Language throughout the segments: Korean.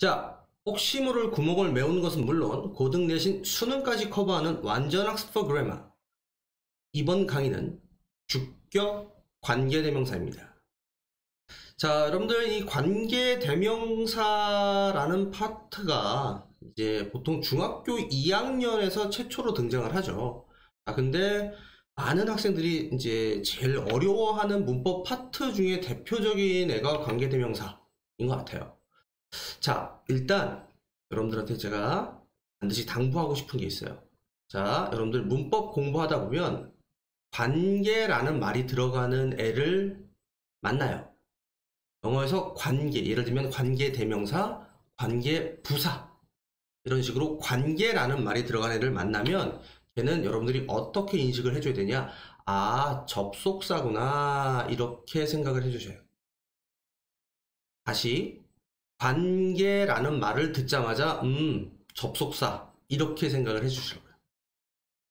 자, 혹시 모를 구멍을 메우는 것은 물론 고등 내신 수능까지 커버하는 완전 학습 for grammar. 이번 강의는 주격 관계대명사입니다. 자, 여러분들 이 관계대명사라는 파트가 이제 보통 중학교 2학년에서 최초로 등장을 하죠. 근데 많은 학생들이 이제 제일 어려워하는 문법 파트 중에 대표적인 애가 관계대명사인 것 같아요. 자, 일단 여러분들한테 제가 반드시 당부하고 싶은 게 있어요. 자, 여러분들 문법 공부하다 보면 관계라는 말이 들어가는 애를 만나요. 영어에서 관계, 예를 들면 관계대명사, 관계부사 이런 식으로 관계라는 말이 들어가는 애를 만나면 걔는 여러분들이 어떻게 인식을 해줘야 되냐? 아, 접속사구나, 이렇게 생각을 해주셔요. 다시 관계라는 말을 듣자마자 접속사, 이렇게 생각을 해주시라고요.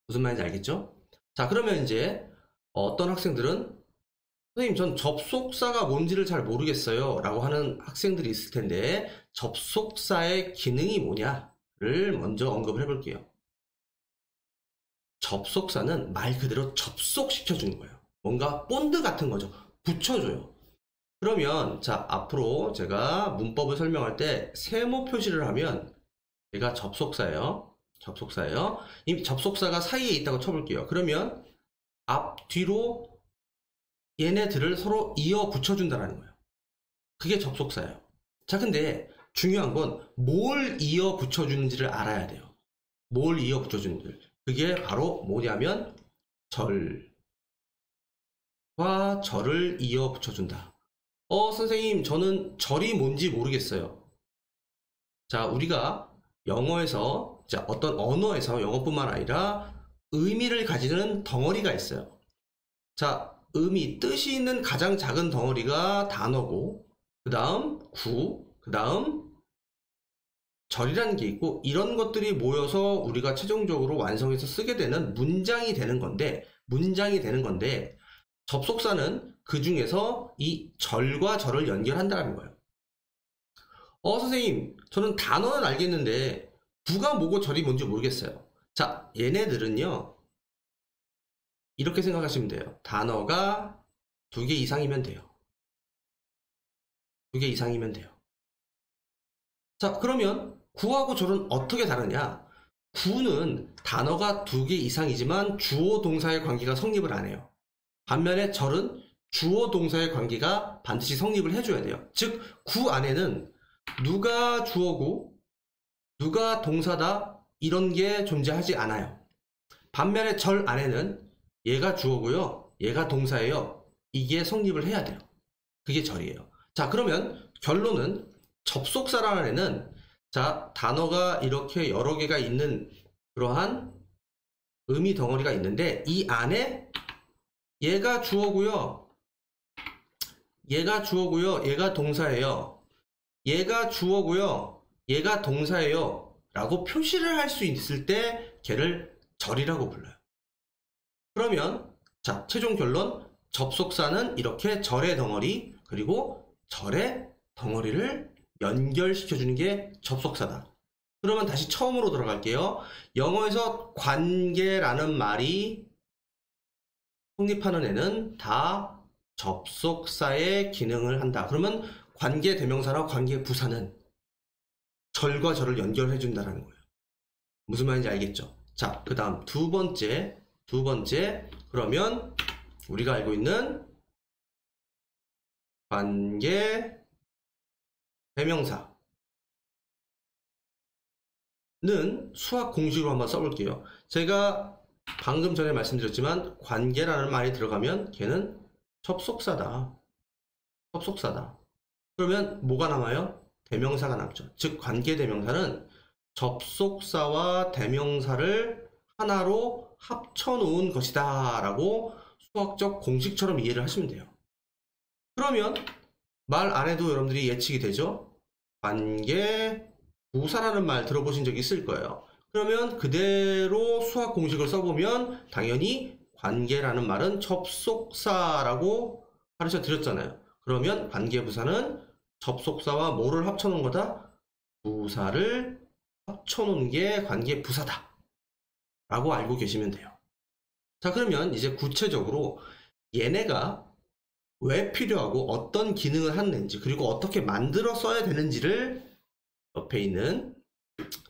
무슨 말인지 알겠죠? 자, 그러면 이제 어떤 학생들은 선생님, 전 접속사가 뭔지를 잘 모르겠어요 라고 하는 학생들이 있을 텐데, 접속사의 기능이 뭐냐를 먼저 언급을 해볼게요. 접속사는 말 그대로 접속시켜주는 거예요. 뭔가 본드 같은 거죠. 붙여줘요. 그러면 자, 앞으로 제가 문법을 설명할 때 세모 표시를 하면 얘가 접속사예요. 접속사예요. 이 접속사가 사이에 있다고 쳐볼게요. 그러면 앞, 뒤로 얘네들을 서로 이어 붙여준다는 거예요. 그게 접속사예요. 자, 근데 중요한 건 뭘 이어 붙여주는지를 알아야 돼요. 뭘 이어 붙여주는지. 그게 바로 뭐냐면 절과 절을 이어 붙여준다. 선생님, 저는 절이 뭔지 모르겠어요. 자, 우리가 영어에서, 자, 어떤 언어에서 영어뿐만 아니라 의미를 가지는 덩어리가 있어요. 자, 뜻이 있는 가장 작은 덩어리가 단어고, 그 다음 구, 그 다음 절이라는 게 있고, 이런 것들이 모여서 우리가 최종적으로 완성해서 쓰게 되는 문장이 되는 건데, 접속사는 그 중에서 이 절과 절을 연결한다는 거예요. 선생님, 저는 단어는 알겠는데 구가 뭐고 절이 뭔지 모르겠어요. 자, 얘네들은요, 이렇게 생각하시면 돼요. 단어가 2개 이상이면 돼요. 2개 이상이면 돼요. 자, 그러면 구하고 절은 어떻게 다르냐? 구는 단어가 2개 이상이지만 주어 동사의 관계가 성립을 안 해요. 반면에 절은 주어 동사의 관계가 반드시 성립을 해줘야 돼요. 즉, 구 안에는 누가 주어고 누가 동사다 이런 게 존재하지 않아요. 반면에 절 안에는 얘가 주어고요, 얘가 동사예요. 이게 성립을 해야 돼요. 그게 절이에요. 자, 그러면 결론은 접속사라는 애는, 자, 단어가 이렇게 여러 개가 있는 그러한 의미 덩어리가 있는데, 이 안에 얘가 주어고요, 얘가 동사예요. 얘가 주어고요, 얘가 동사예요 라고 표시를 할 수 있을 때 걔를 절이라고 불러요. 그러면 자, 최종 결론, 접속사는 이렇게 절의 덩어리, 그리고 절의 덩어리를 연결시켜주는 게 접속사다. 그러면 다시 처음으로 돌아갈게요. 영어에서 관계라는 말이 성립하는 애는 다 접속사의 기능을 한다. 그러면 관계대명사나 관계부사는 절과 절을 연결해 준다는 거예요. 무슨 말인지 알겠죠? 자, 그 다음 두 번째, 그러면 우리가 알고 있는 관계대명사는 수학 공식으로 한번 써볼게요. 제가 방금 전에 말씀드렸지만 관계라는 말이 들어가면 걔는 접속사다. 그러면 뭐가 남아요? 대명사가 남죠. 즉, 관계대명사는 접속사와 대명사를 하나로 합쳐놓은 것이다 라고 수학적 공식처럼 이해를 하시면 돼요. 그러면 말 안 해도 여러분들이 예측이 되죠? 관계부사라는 말 들어보신 적 있을 거예요. 그러면 그대로 수학 공식을 써보면 당연히 관계라는 말은 접속사라고 가르쳐 드렸잖아요. 그러면 관계부사는 접속사와 뭐를 합쳐놓은 거다? 부사를 합쳐놓은 게 관계 부사다 라고 알고 계시면 돼요. 자, 그러면 이제 구체적으로 얘네가 왜 필요하고 어떤 기능을 하는지, 그리고 어떻게 만들어 써야 되는지를 옆에 있는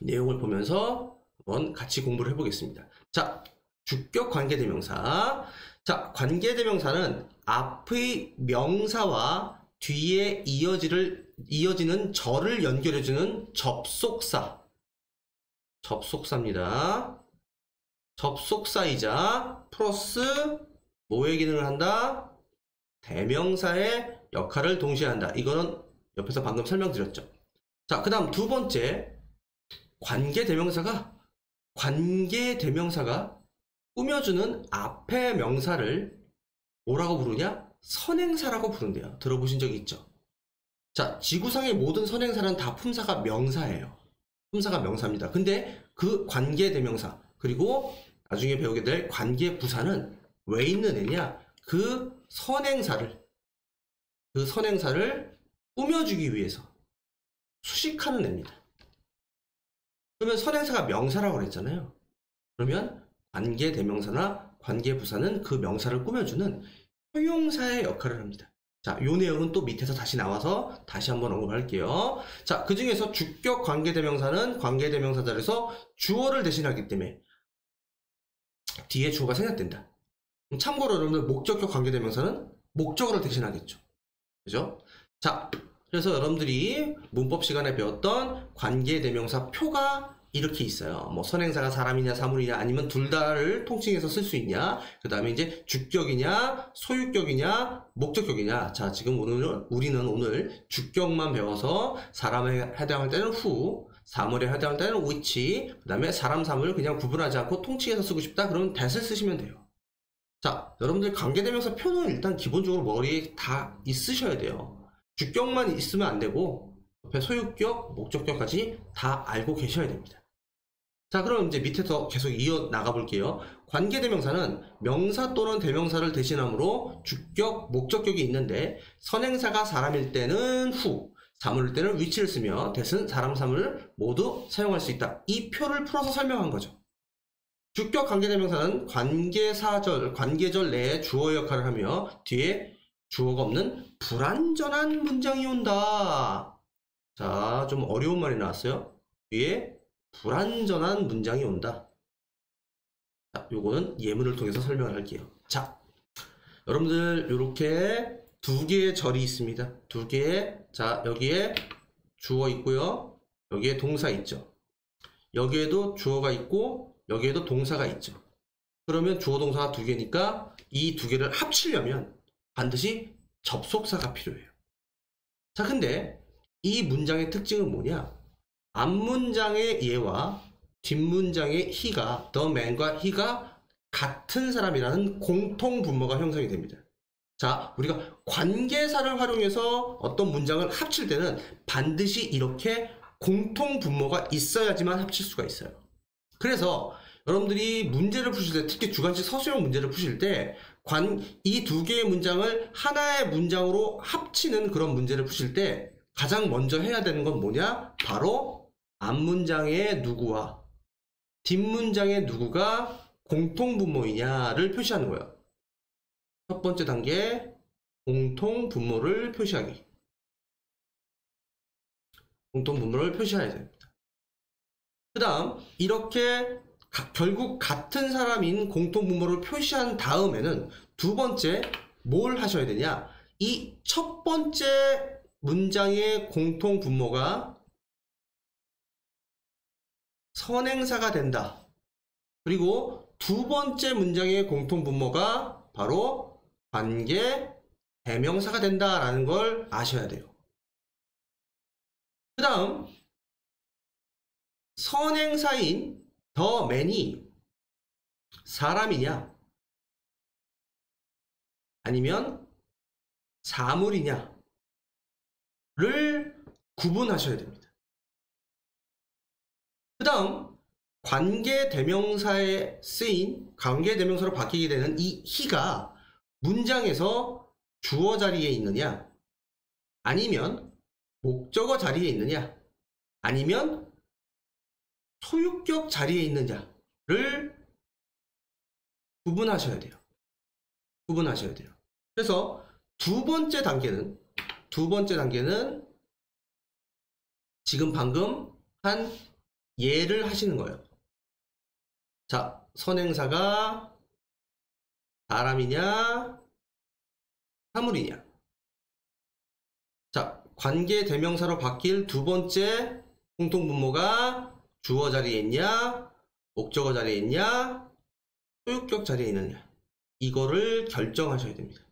내용을 보면서 한번 같이 공부를 해보겠습니다. 자, 주격 관계대명사. 자, 관계대명사는 앞의 명사와 뒤에 이어지는 절을 연결해주는 접속사입니다. 접속사이자 플러스 뭐의 기능을 한다? 대명사의 역할을 동시에 한다. 이거는 옆에서 방금 설명드렸죠. 자, 그 다음 두 번째, 관계대명사가 꾸며주는 앞의 명사를 뭐라고 부르냐? 선행사라고 부른대요. 들어보신 적이 있죠? 자, 지구상의 모든 선행사는 다 품사가 명사예요. 품사가 명사입니다. 근데 그 관계대명사, 그리고 나중에 배우게 될 관계부사는 왜 있는 애냐? 그 선행사를 꾸며주기 위해서 수식하는 애입니다. 그러면 선행사가 명사라고 그랬잖아요. 그러면 관계대명사나 관계부사는 그 명사를 꾸며주는 효용사의 역할을 합니다. 자, 요 내용은 또 밑에서 다시 나와서 다시 한번 언급할게요. 자, 그 중에서 주격 관계대명사는 관계대명사 자리에서 주어를 대신하기 때문에 뒤에 주어가 생략된다. 참고로 여러분들 목적격 관계대명사는 목적어를 대신하겠죠. 그죠? 자, 그래서 여러분들이 문법 시간에 배웠던 관계대명사 표가 이렇게 있어요. 뭐 선행사가 사람이냐 사물이냐 아니면 둘 다를 통칭해서 쓸 수 있냐, 그 다음에 이제 주격이냐 소유격이냐 목적격이냐. 자, 지금 우리는 오늘 주격만 배워서 사람에 해당할 때는 who, 사물에 해당할 때는 which, 그 다음에 사람 사물을 그냥 구분하지 않고 통칭해서 쓰고 싶다 그러면 that을 쓰시면 돼요. 자, 여러분들 관계대명사 표는 일단 기본적으로 머리에 다 있으셔야 돼요. 주격만 있으면 안 되고 옆에 소유격, 목적격까지 다 알고 계셔야 됩니다. 자, 그럼 이제 밑에서 계속 이어 나가 볼게요. 관계대명사는 명사 또는 대명사를 대신하므로 주격, 목적격이 있는데 선행사가 사람일 때는 who, 사물일 때는 which를 쓰며 that은 사람, 사물을 모두 사용할 수 있다. 이 표를 풀어서 설명한 거죠. 주격 관계대명사는 관계절 내에 주어 역할을 하며 뒤에 주어가 없는 불완전한 문장이 온다. 자, 좀 어려운 말이 나왔어요. 뒤에 불완전한 문장이 온다. 자, 요거는 예문을 통해서 설명을 할게요. 자, 여러분들 이렇게 두 개의 절이 있습니다. 두 개의, 자, 여기에 주어 있고요. 여기에 동사 있죠. 여기에도 주어가 있고 여기에도 동사가 있죠. 그러면 주어 동사가 두 개니까 이 두 개를 합치려면 반드시 접속사가 필요해요. 자, 근데 이 문장의 특징은 뭐냐? 앞문장의 얘와 뒷문장의 he가, the man과 he가 같은 사람이라는 공통 분모가 형성이 됩니다. 자, 우리가 관계사를 활용해서 어떤 문장을 합칠 때는 반드시 이렇게 공통 분모가 있어야지만 합칠 수가 있어요. 그래서 여러분들이 문제를 푸실 때, 특히 주관식 서술형 문제를 푸실 때 이 두 개의 문장을 하나의 문장으로 합치는 그런 문제를 푸실 때 가장 먼저 해야 되는 건 뭐냐? 바로 앞문장의 누구와 뒷문장의 누구가 공통분모이냐를 표시하는 거예요. 첫 번째 단계, 공통분모를 표시하기. 공통분모를 표시해야 됩니다. 그 다음 이렇게 결국 같은 사람인 공통분모를 표시한 다음에는 두 번째 뭘 하셔야 되냐? 이 첫 번째 문장의 공통분모가 선행사가 된다. 그리고 두 번째 문장의 공통분모가 바로 관계 대명사가 된다라는 걸 아셔야 돼요. 그 다음 선행사인 the man이 사람이냐 아니면 사물이냐를 구분하셔야 됩니다. 그 다음 관계대명사에 쓰인 관계대명사로 바뀌게 되는 이 he가 문장에서 주어 자리에 있느냐 아니면 목적어 자리에 있느냐, 아니면 소유격 자리에 있느냐를 구분하셔야 돼요. 구분하셔야 돼요. 그래서 두 번째 단계는 지금 방금 한 예를 하시는 거예요. 자, 선행사가 사람이냐 사물이냐. 자, 관계 대명사로 바뀔 두 번째 공통분모가 주어 자리에 있냐 목적어 자리에 있냐 소유격 자리에 있느냐. 이거를 결정하셔야 됩니다.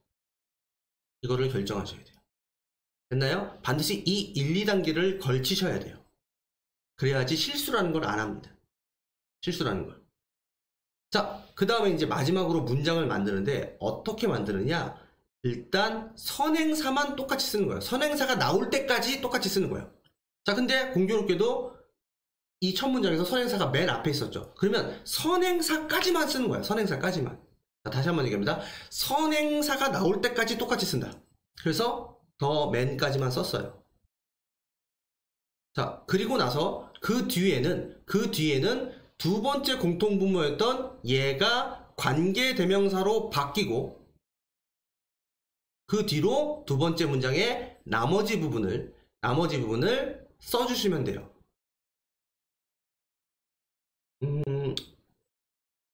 이거를 결정하셔야 돼요. 됐나요? 반드시 이 1, 2단계를 걸치셔야 돼요. 그래야지 실수라는 걸 안 합니다. 실수라는 걸. 자, 그 다음에 이제 마지막으로 문장을 만드는데 어떻게 만드느냐. 일단 선행사만 똑같이 쓰는 거예요. 선행사가 나올 때까지 똑같이 쓰는 거예요. 자, 근데 공교롭게도 이 첫 문장에서 선행사가 맨 앞에 있었죠. 그러면 선행사까지만 쓰는 거예요. 선행사까지만. 자, 다시 한번 얘기합니다. 선행사가 나올 때까지 똑같이 쓴다. 그래서 더 맨까지만 썼어요. 자, 그리고 나서 그 뒤에는 두 번째 공통분모였던 얘가 관계대명사로 바뀌고 그 뒤로 두 번째 문장의 나머지 부분을 써주시면 돼요.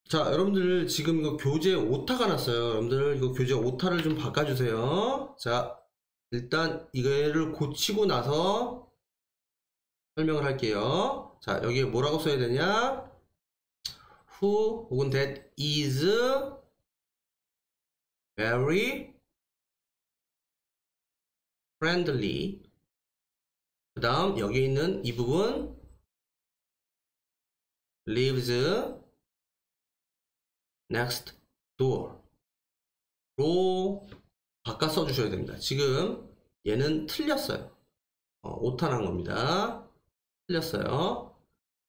자, 여러분들 지금 이거 교재 오타가 났어요. 여러분들 이거 교재 오타를 좀 바꿔주세요. 자, 일단 이거를 고치고 나서 설명을 할게요. 자, 여기에 뭐라고 써야 되냐? Who 혹은 that is very friendly. 그 다음 여기 있는 이 부분 lives next door 로 바꿔 써주셔야 됩니다. 지금 얘는 틀렸어요. 오타 난 겁니다. 틀렸어요.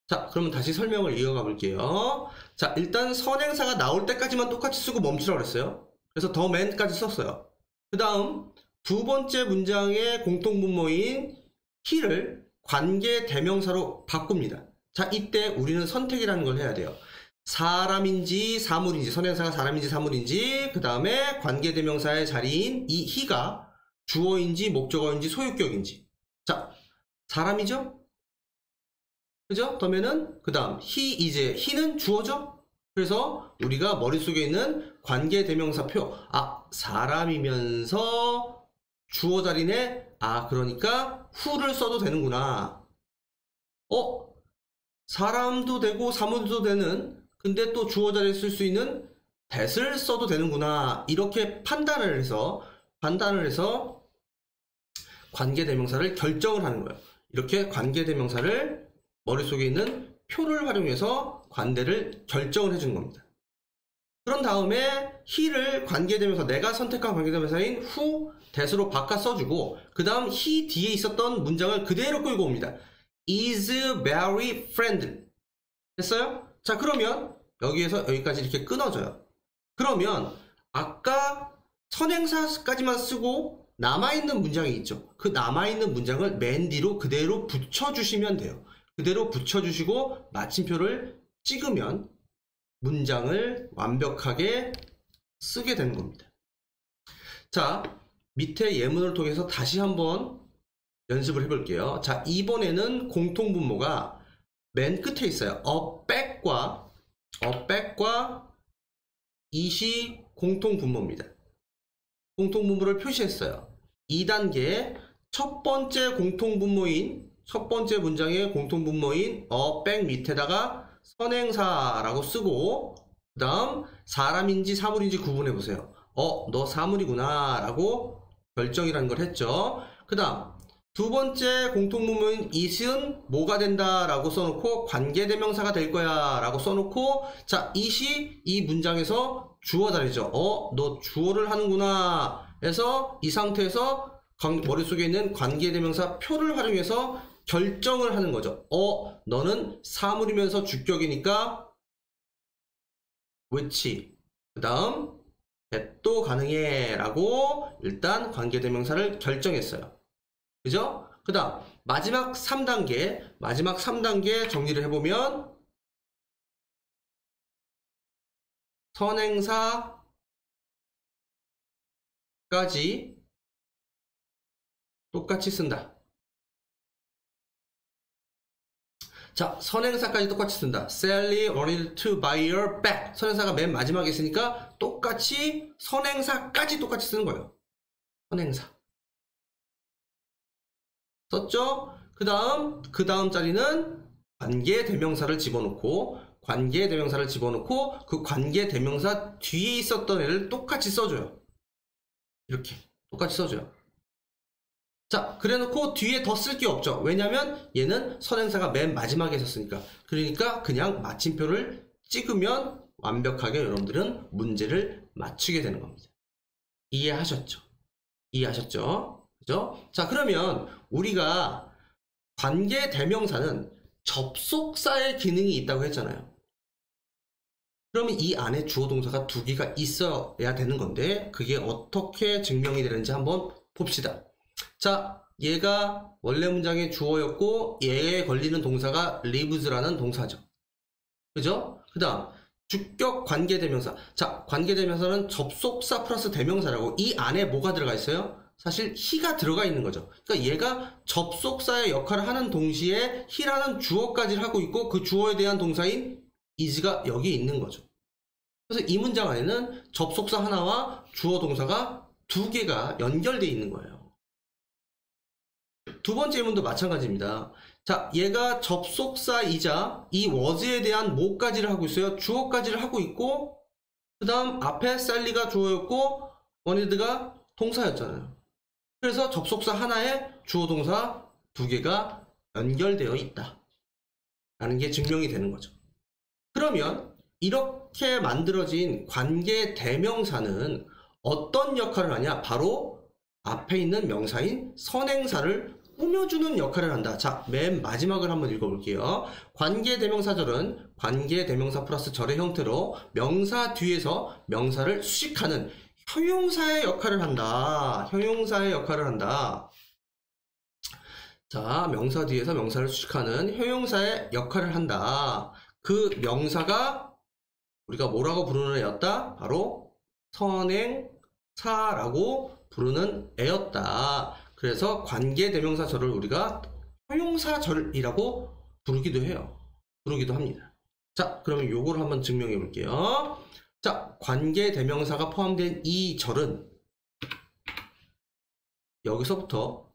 자, 그러면 다시 설명을 이어가 볼게요. 자, 일단 선행사가 나올 때까지만 똑같이 쓰고 멈추라고 그랬어요. 그래서 더 맨까지 썼어요. 그 다음 두 번째 문장의 공통분모인 he를 관계 대명사로 바꿉니다. 자, 이때 우리는 선택이라는 걸 해야 돼요. 사람인지 사물인지, 선행사가 사람인지 사물인지, 그 다음에 관계대명사의 자리인 이 he가 주어인지 목적어인지 소유격인지. 자, 사람이죠? 그죠? 그러면은 그 다음 he는 주어죠? 그래서 우리가 머릿속에 있는 관계대명사표, 사람이면서 주어 자리네. 그러니까 who를 써도 되는구나. 사람도 되고 사물도 되는, 근데 또 주어 자리에 쓸 수 있는 that을 써도 되는구나. 이렇게 판단을 해서 관계대명사를 결정을 하는 거예요. 이렇게 관계대명사를 머릿속에 있는 표를 활용해서 관대를 결정을 해주는 겁니다. 그런 다음에 he를 관계대명사, 내가 선택한 관계대명사인 who, that으로 바꿔 써주고, 그 다음 he 뒤에 있었던 문장을 그대로 끌고 옵니다. is very friendly. 됐어요? 자, 그러면 여기에서 여기까지 이렇게 끊어져요. 그러면 아까 선행사까지만 쓰고 남아있는 문장이 있죠. 그 남아있는 문장을 맨 뒤로 그대로 붙여주시면 돼요. 그대로 붙여주시고 마침표를 찍으면 문장을 완벽하게 쓰게 되는 겁니다. 자, 밑에 예문을 통해서 다시 한번 연습을 해볼게요. 자, 이번에는 공통분모가 맨 끝에 있어요. back과 it이 공통분모입니다. 공통분모를 표시했어요. 2단계 첫 번째 문장의 공통분모인 back 밑에다가 선행사라고 쓰고, 그 다음 사람인지 사물인지 구분해보세요. 너 사물이구나 라고 결정이라는 걸 했죠. 그 다음 두 번째 공통분모인 it은 뭐가 된다 라고 써놓고 관계대명사가 될 거야 라고 써놓고, 자, it이 이 문장에서 주어 자리죠. 너 주어를 하는구나 해서 이 상태에서 머릿속에 있는 관계대명사 표를 활용해서 결정을 하는 거죠. 너는 사물이면서 주격이니까 which, 그 다음 that도 가능해 라고 일단 관계대명사를 결정했어요. 그죠? 그 다음 마지막 3단계 정리를 해보면 선행사까지 똑같이 쓴다. 자, 선행사까지 똑같이 쓴다. Sally wanted to buy your bag. 선행사가 맨 마지막에 있으니까 똑같이 선행사까지 똑같이 쓰는 거예요. 선행사. 썼죠? 그 다음 자리는 관계대명사를 집어넣고 그 관계대명사 뒤에 있었던 애를 똑같이 써줘요. 이렇게 똑같이 써줘요. 자, 그래놓고 뒤에 더 쓸 게 없죠. 왜냐면 얘는 선행사가 맨 마지막에 있었으니까. 그러니까 그냥 마침표를 찍으면 완벽하게 여러분들은 문제를 맞추게 되는 겁니다. 이해하셨죠? 그죠? 자, 그러면 우리가 관계대명사는 접속사의 기능이 있다고 했잖아요. 그러면 이 안에 주어동사가 2개가 있어야 되는 건데 그게 어떻게 증명이 되는지 한번 봅시다. 자, 얘가 원래 문장의 주어였고 얘에 걸리는 동사가 lives라는 동사죠. 그죠? 그 다음 주격 관계대명사. 자, 관계대명사는 접속사 플러스 대명사라고 이 안에 뭐가 들어가 있어요? 사실 he가 들어가 있는 거죠. 그러니까 얘가 접속사의 역할을 하는 동시에 he라는 주어까지 하고 있고 그 주어에 대한 동사인 is가 여기 있는 거죠. 그래서 이 문장 안에는 접속사 하나와 주어 동사가 2개가 연결되어 있는 거예요. 두 번째 문도 마찬가지입니다. 자, 얘가 접속사이자 이 was에 대한 뭐까지를 하고 있어요? 주어까지를 하고 있고 그 다음 앞에 Sally가 주어였고 wanted가 동사였잖아요. 그래서 접속사 하나에 주어 동사 2개가 연결되어 있다 라는 게 증명이 되는 거죠. 그러면 이렇게 만들어진 관계대명사는 어떤 역할을 하냐? 바로 앞에 있는 명사인 선행사를 꾸며주는 역할을 한다. 자, 맨 마지막을 한번 읽어볼게요. 관계대명사절은 관계대명사 플러스 절의 형태로 명사 뒤에서 명사를 수식하는 형용사의 역할을 한다. 자, 명사 뒤에서 명사를 수식하는 형용사의 역할을 한다. 그 명사가 우리가 뭐라고 부르는 애였다? 바로 선행사라고 부르는 애였다. 그래서 관계대명사절을 우리가 형용사절이라고 부르기도 합니다. 자, 그러면 요거를 한번 증명해 볼게요. 자, 관계대명사가 포함된 이 절은 여기서부터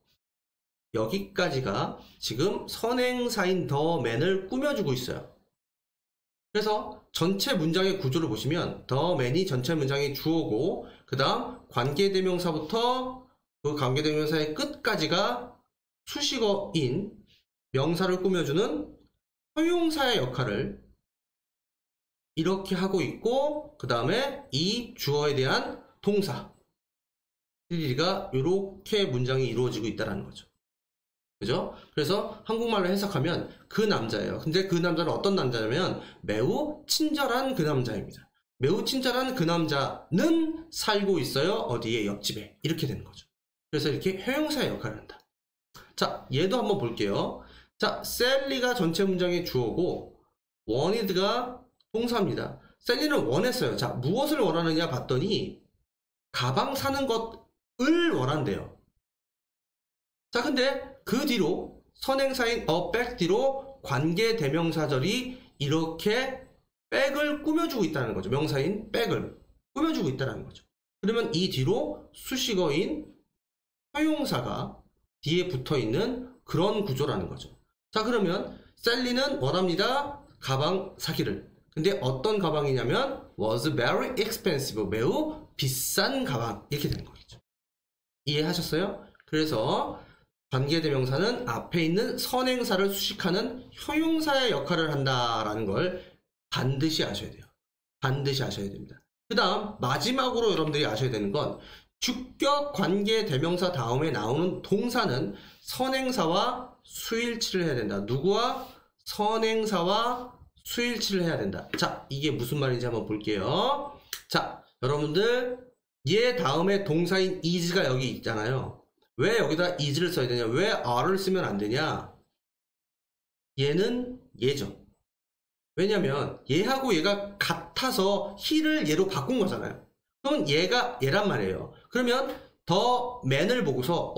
여기까지가 지금 선행사인 the man을 꾸며주고 있어요. 그래서 전체 문장의 구조를 보시면 the man이 전체 문장의 주어고 그 다음 관계대명사부터 그 관계대명사의 끝까지가 수식어인 명사를 꾸며주는 형용사의 역할을 이렇게 하고 있고 그 다음에 이 주어에 대한 동사 가 이렇게 문장이 이루어지고 있다는 거죠. 그죠? 그래서 한국말로 해석하면 그 남자예요. 근데 그 남자는 어떤 남자냐면 매우 친절한 그 남자입니다. 매우 친절한 그 남자는 살고 있어요. 어디에? 옆집에. 이렇게 되는 거죠. 그래서 이렇게 형용사의 역할을 한다. 자, 얘도 한번 볼게요. 자, Sally가 전체 문장의 주어고 wanted가 동사입니다. Sally는 원했어요. 자, 무엇을 원하느냐 봤더니 가방 사는 것을 원한대요. 자, 근데 그 뒤로 선행사인 a bag 뒤로 관계대명사절이 이렇게 백을 꾸며주고 있다는 거죠. 명사인 백을 꾸며주고 있다는 거죠. 그러면 이 뒤로 수식어인 형용사가 뒤에 붙어있는 그런 구조라는 거죠. 자, 그러면 셀리는 원합니다. 가방 사기를. 근데 어떤 가방이냐면 was very expensive. 매우 비싼 가방. 이렇게 되는 거겠죠. 이해하셨어요? 그래서 관계대명사는 앞에 있는 선행사를 수식하는 형용사의 역할을 한다라는 걸 반드시 아셔야 돼요. 반드시 아셔야 됩니다. 그 다음 마지막으로 여러분들이 아셔야 되는 건 주격 관계대명사 다음에 나오는 동사는 선행사와 수일치를 해야 된다. 누구와? 선행사와 수일치를 해야 된다. 자, 이게 무슨 말인지 한번 볼게요. 자, 여러분들 얘 다음에 동사인 is가 여기 있잖아요. 왜 여기다 is를 써야 되냐? 왜 are를 쓰면 안 되냐? 얘는 얘죠. 왜냐면 얘하고 얘가 같아서 he를 얘로 바꾼 거잖아요. 그럼 얘가 얘란 말이에요. 그러면 더 man을 보고서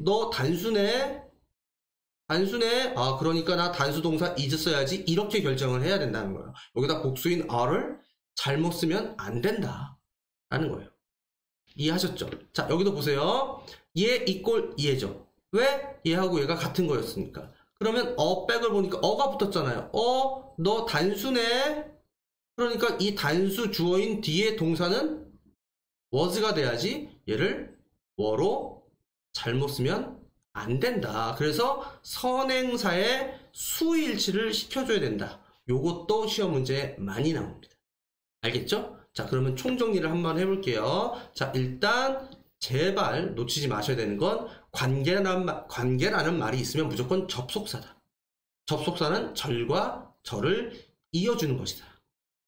너 단수네. 아 그러니까 나 단수 동사 is 써야지, 이렇게 결정을 해야 된다는 거예요. 여기다 복수인 are를 잘못 쓰면 안 된다 라는 거예요. 이해하셨죠? 자, 여기도 보세요. 얘 이꼴 얘죠. 왜? 얘하고 얘가 같은 거였으니까. 그러면 백을 보니까 어가 붙었잖아요. 너 단수네. 그러니까 이 단수 주어인 뒤에 동사는 was가 돼야지 얘를 were로 잘못 쓰면 안 된다. 그래서 선행사의 수일치를 시켜줘야 된다. 요것도 시험 문제에 많이 나옵니다. 알겠죠? 자, 그러면 총정리를 한번 해볼게요. 자, 일단 제발 놓치지 마셔야 되는 건 관계라는 말이 있으면 무조건 접속사다. 접속사는 절과 절을 이어주는 것이다.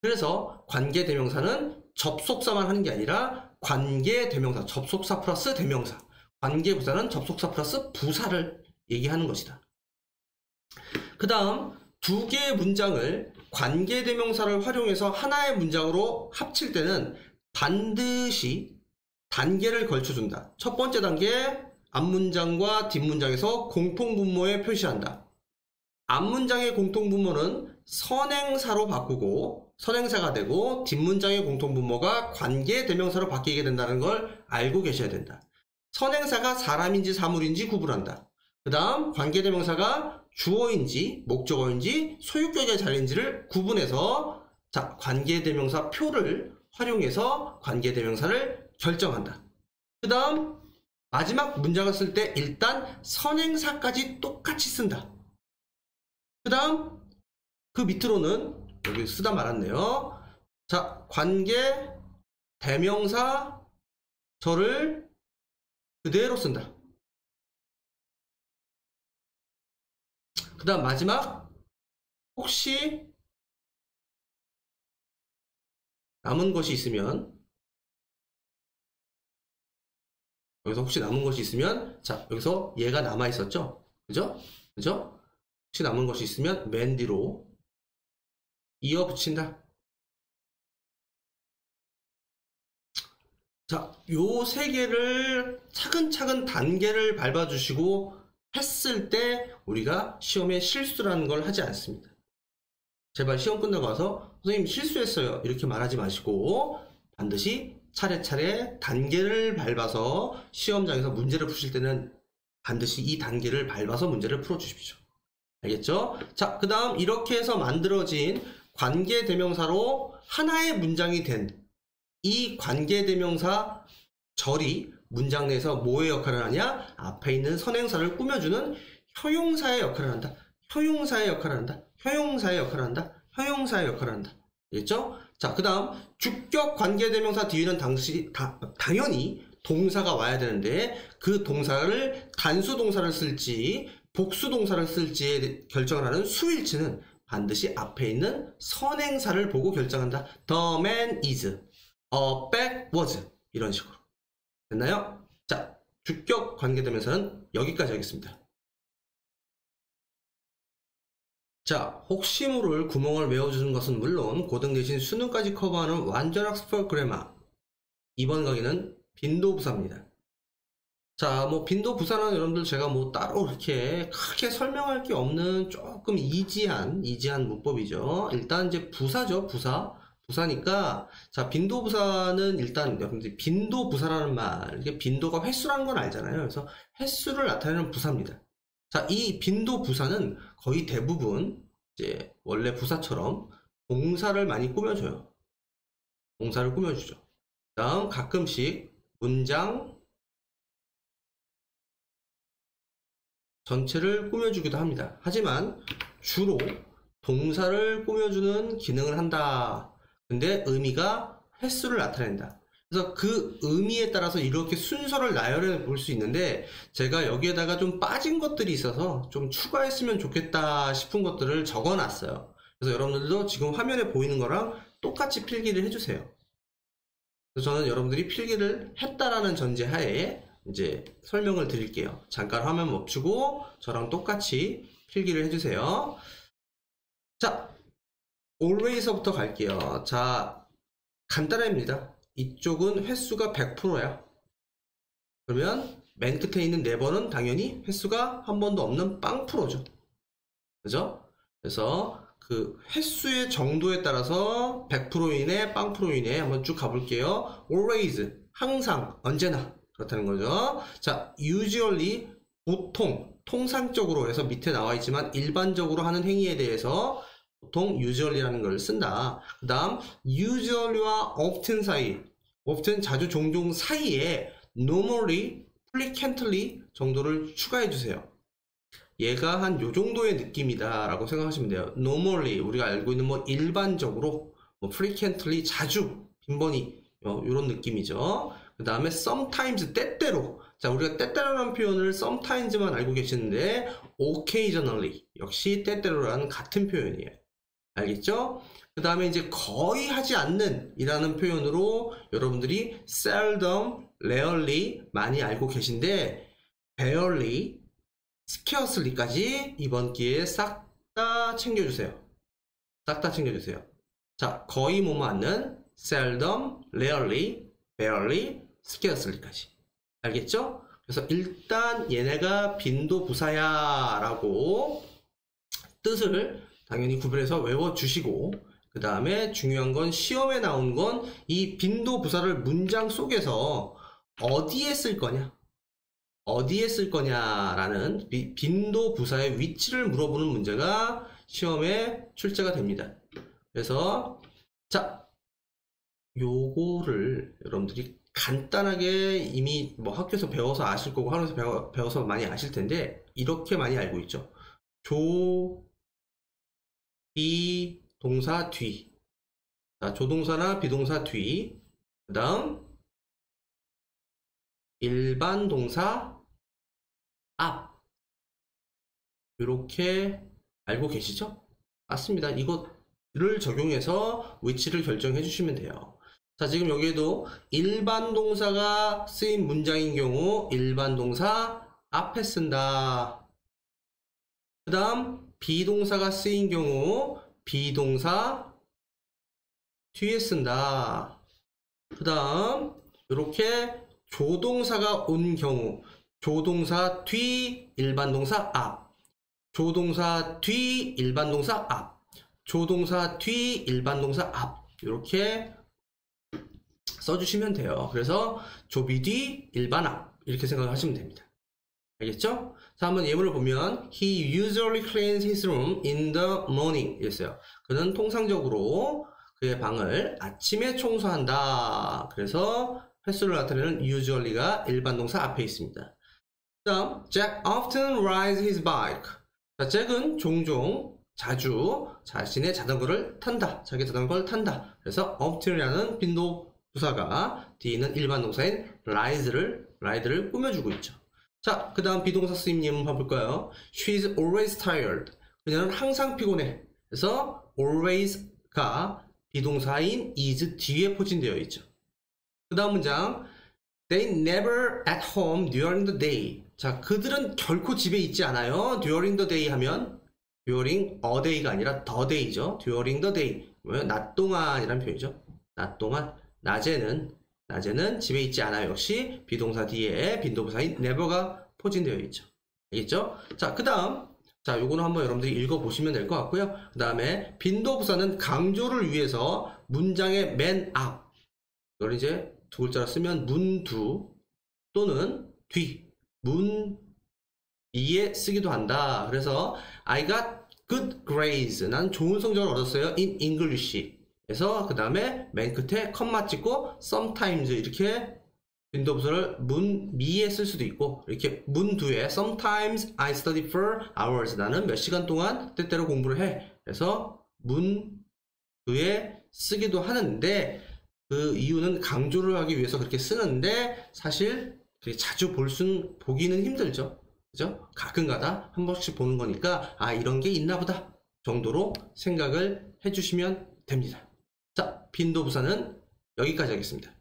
그래서 관계대명사는 접속사만 하는 게 아니라 관계대명사, 접속사 플러스 대명사, 관계부사는 접속사 플러스 부사를 얘기하는 것이다. 그 다음 두 개의 문장을 관계대명사를 활용해서 하나의 문장으로 합칠 때는 반드시 단계를 걸쳐준다. 첫 번째 단계, 앞문장과 뒷문장에서 공통분모에 표시한다. 앞문장의 공통분모는 선행사로 바꾸고 선행사가 되고, 뒷문장의 공통분모가 관계대명사로 바뀌게 된다는 걸 알고 계셔야 된다. 선행사가 사람인지 사물인지 구분한다. 그 다음 관계대명사가 주어인지 목적어인지 소유격의 자리인지를 구분해서, 자, 관계대명사 표를 활용해서 관계대명사를 결정한다. 그 다음 마지막 문장을 쓸 때 일단 선행사까지 똑같이 쓴다. 그 다음 그 밑으로는 여기 쓰다 말았네요. 자, 관계대명사 절을 그대로 쓴다. 그 다음 마지막, 혹시 남은 것이 있으면, 여기서 혹시 남은 것이 있으면, 자, 여기서 얘가 남아 있었죠? 그죠? 혹시 남은 것이 있으면 맨 뒤로 이어 붙인다. 자, 요 세 개를 차근차근 단계를 밟아주시고 했을 때 우리가 시험에 실수라는 걸 하지 않습니다. 제발 시험 끝나고 와서 선생님 실수했어요 이렇게 말하지 마시고 반드시 차례차례 단계를 밟아서 시험장에서 문제를 푸실 때는 반드시 이 단계를 밟아서 문제를 풀어주십시오. 알겠죠? 자, 그 다음 이렇게 해서 만들어진 관계대명사로 하나의 문장이 된 이 관계대명사 절이 문장 내에서 뭐의 역할을 하냐? 앞에 있는 선행사를 꾸며주는 형용사의 역할을 한다. 형용사의 역할을 한다. 형용사의 역할을 한다. 형용사의 역할을 한다. 알겠죠? 자, 그 다음 주격 관계대명사 뒤에는 당연히 동사가 와야 되는데, 그 동사를 단수 동사를 쓸지 복수 동사를 쓸지에 결정을 하는 수일치는 반드시 앞에 있는 선행사를 보고 결정한다. The man is, a bag was, 이런 식으로. 됐나요? 자, 주격 관계대명사는 여기까지 하겠습니다. 자, 혹시 모를 구멍을 메워주는 것은 물론 고등 내신 수능까지 커버하는 완전 학습 그래마. 이번 강의는 빈도부사입니다. 자, 뭐 빈도부사는 여러분들 제가 뭐 따로 이렇게 크게 설명할 게 없는 조금 이지한 문법이죠. 일단 이제 부사죠. 부사니까, 자, 빈도부사는 일단 여러분들이 빈도부사라는 말, 이게 빈도가 횟수라는 건 알잖아요. 그래서 횟수를 나타내는 부사입니다. 자, 이 빈도부사는 거의 대부분 이제 원래 부사처럼 동사를 많이 꾸며줘요. 동사를 꾸며주죠. 다음 가끔씩 문장 전체를 꾸며주기도 합니다. 하지만 주로 동사를 꾸며주는 기능을 한다. 근데 의미가 횟수를 나타낸다. 그래서 그 의미에 따라서 이렇게 순서를 나열해 볼 수 있는데, 제가 여기에다가 좀 빠진 것들이 있어서 좀 추가했으면 좋겠다 싶은 것들을 적어 놨어요. 그래서 여러분들도 지금 화면에 보이는 거랑 똑같이 필기를 해주세요. 그래서 저는 여러분들이 필기를 했다라는 전제하에 이제 설명을 드릴게요. 잠깐 화면 멈추고 저랑 똑같이 필기를 해주세요. 자, always부터 갈게요. 자, 간단합니다. 이쪽은 횟수가 100%야. 그러면 맨 끝에 있는 never는 당연히 횟수가 한 번도 없는 빵프로죠. 그죠? 그래서 그 횟수의 정도에 따라서 100%이네, 빵프로이네 한번 쭉 가볼게요. always, 항상, 언제나 그렇다는 거죠. 자, usually, 보통, 통상적으로 해서 밑에 나와 있지만 일반적으로 하는 행위에 대해서 보통 usually라는 걸 쓴다. 그 다음 usually와 often 사이, often 자주 종종 사이에 normally, frequently 정도를 추가해 주세요. 얘가 한 요 정도의 느낌이다 라고 생각하시면 돼요. normally 우리가 알고 있는 뭐 일반적으로, 뭐 frequently 자주, 빈번히 요런 느낌이죠. 그 다음에 sometimes 때때로. 자, 우리가 때때로라는 표현을 sometimes만 알고 계시는데 occasionally 역시 때때로라는 같은 표현이에요. 알겠죠? 그 다음에 이제 거의 하지 않는 이라는 표현으로 여러분들이 seldom, rarely 많이 알고 계신데 barely, scarcely까지 이번 기회에 싹 다 챙겨주세요. 싹 다 챙겨주세요. 자, 거의 못 맞는 seldom, rarely, barely, scarcely까지. 알겠죠? 그래서 일단 얘네가 빈도부사야 라고 뜻을 당연히 구별해서 외워주시고, 그 다음에 중요한 건 시험에 나온 건 이 빈도부사를 문장 속에서 어디에 쓸 거냐, 어디에 쓸 거냐라는 빈도부사의 위치를 물어보는 문제가 시험에 출제가 됩니다. 그래서 자, 요거를 여러분들이 간단하게 이미 뭐 학교에서 배워서 아실 거고 학원에서 배워서 많이 아실 텐데 이렇게 많이 알고 있죠. 비동사 뒤. 자, 조동사나 비동사 뒤. 그 다음 일반 동사 앞. 이렇게 알고 계시죠? 맞습니다. 이것을 적용해서 위치를 결정해 주시면 돼요. 자, 지금 여기에도 일반 동사가 쓰인 문장인 경우 일반 동사 앞에 쓴다. 그 다음 비동사가 쓰인 경우 비동사 뒤에 쓴다. 그 다음 이렇게 조동사가 온 경우 조동사 뒤 일반 동사 앞, 조동사 뒤 일반 동사 앞, 조동사 뒤 일반 동사 앞, 이렇게 써주시면 돼요. 그래서 조비 뒤 일반 앞 이렇게 생각하시면 됩니다. 알겠죠? 자, 한번 예문을 보면 He usually cleans his room in the morning 이랬어요. 그는 통상적으로 그의 방을 아침에 청소한다. 그래서 횟수를 나타내는 usually가 일반 동사 앞에 있습니다. 다음, Jack often rides his bike. 자, 잭은 종종, 자주 자신의 자전거를 탄다. 자기 자전거를 탄다. 그래서 often이라는 빈도 부사가 뒤에 있는 일반 동사인 ride를 꾸며주고 있죠. 자, 그 다음 비동사 쓰임 예문 봐볼까요? She's always tired. 그녀는 항상 피곤해. 그래서 always가 비동사인 is 뒤에 포진되어 있죠. 그 다음 문장 They never at home during the day. 자, 그들은 결코 집에 있지 않아요. during the day 하면 during a day가 아니라 the day죠. during the day. 뭐예요? 낮 동안이라는 표현이죠. 낮 동안. 낮에는 집에 있지 않아요. 역시 비동사 뒤에 빈도부사인 never가 포진되어 있죠. 알겠죠? 자, 그 다음. 자, 요거는 한번 여러분들이 읽어보시면 될 것 같고요. 그 다음에 빈도부사는 강조를 위해서 문장의 맨 앞. 이걸 이제 두 글자로 쓰면 문두 또는 뒤, 문 위에 쓰기도 한다. 그래서 I got good grades. 난 좋은 성적을 얻었어요. in English. 그래서 그 다음에 맨 끝에 컴마 찍고 sometimes 이렇게 빈도부사를 문 미에 쓸 수도 있고 이렇게 문 두에 sometimes I study for hours. 나는 몇 시간 동안 때때로 공부를 해. 그래서 문 두에 쓰기도 하는데 그 이유는 강조를 하기 위해서 그렇게 쓰는데 사실 자주 보기는 힘들죠. 그죠? 가끔가다 한 번씩 보는 거니까 아, 이런 게 있나 보다 정도로 생각을 해주시면 됩니다. 자, 빈도부사는 여기까지 하겠습니다.